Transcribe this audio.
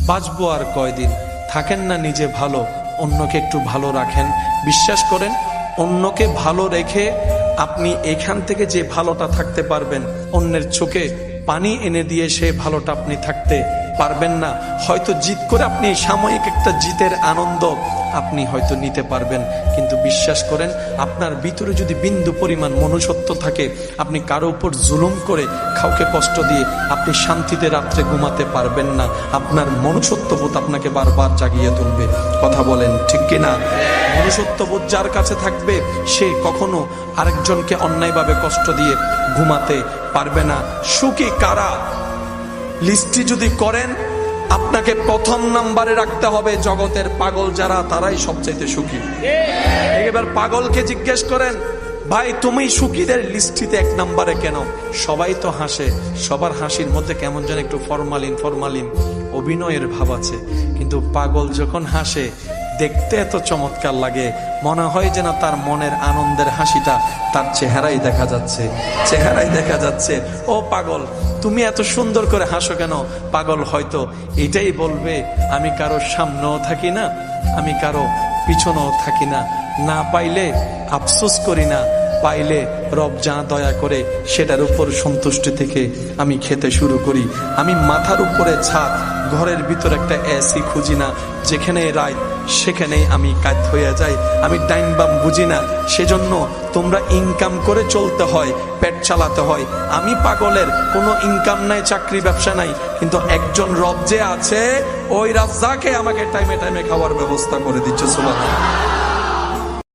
বাঁচবো আর কয়দিন, থাকেন না নিজে ভালো, অন্যকে একটু ভালো রাখেন। বিশ্বাস করেন, অন্যকে ভালো রেখে আপনি এখান থেকে যে ভালোটা থাকতে পারবেন, অন্যের চোখে পানি এনে দিয়ে সে ভালোটা আপনি থাকতে পারবেন না। হয়তো জিত করে আপনি সাময়িক একটা জিতের আনন্দ আপনি হয়তো নিতে পারবেন, কিন্তু বিশ্বাস করেন, আপনার ভিতরে যদি বিন্দু পরিমাণ মনুষ্যত্ব থাকে, আপনি কারো উপর জুলুম করে কাউকে কষ্ট দিয়ে আপনি শান্তিতে রাত্রে ঘুমাতে পারবেন না। আপনার মনুষ্যত্ববোধ আপনাকে বারবার জাগিয়ে তুলবে। কথা বলেন ঠিক কিনা? মনুষ্যত্ববোধ যার কাছে থাকবে, সে কখনো আরেকজনকে অন্যায়ভাবে কষ্ট দিয়ে ঘুমাতে পারবে না। সুখী কারা? লিস্টি যদি করেন, আপনাকে প্রথম নাম্বারে রাখতে হবে জগতের পাগল যারা, তারাই সবচাইতে সুখী। এবার পাগলকে জিজ্ঞেস করেন, ভাই তুমি সুখীদের লিস্টিতে এক নাম্বারে কেন? সবাই তো হাসে, সবার হাসির মধ্যে কেমন যেন একটু ফরমালিন অভিনয়ের ভাব আছে, কিন্তু পাগল যখন হাসে দেখতে এত চমৎকার লাগে, মনে হয় যেন তার মনের আনন্দের হাসিটা তার চেহারাই দেখা যাচ্ছে। ও পাগল, তুমি এত সুন্দর করে হাসো কেন? পাগল হয়তো এটাই বলবে, আমি কারো সামনেও থাকি না, আমি কারো পিছনেও থাকি না, না পাইলে আফসোস করি না, পাইলে রব যা দয়া করে সেটার উপর সন্তুষ্টি থেকে আমি খেতে শুরু করি। আমি মাথার উপরে ছাদ, ঘরের ভিতর একটা এসি খুঁজি না, যেখানে রাত সেখানেই আমি কাজ হয়ে যাই। আমি ডাইন বাম বুঝি না, সেজন্য তোমরা ইনকাম করে চলতে হয়, পেট চালাতে হয়। আমি পাগলের কোনো ইনকাম নাই, চাকরি ব্যবসা নাই, কিন্তু একজন রব যে আছে, ওই রাজ্জাকে আমাকে টাইমে খাওয়ার ব্যবস্থা করে দিচ্ছে। সুবহানাল্লাহ।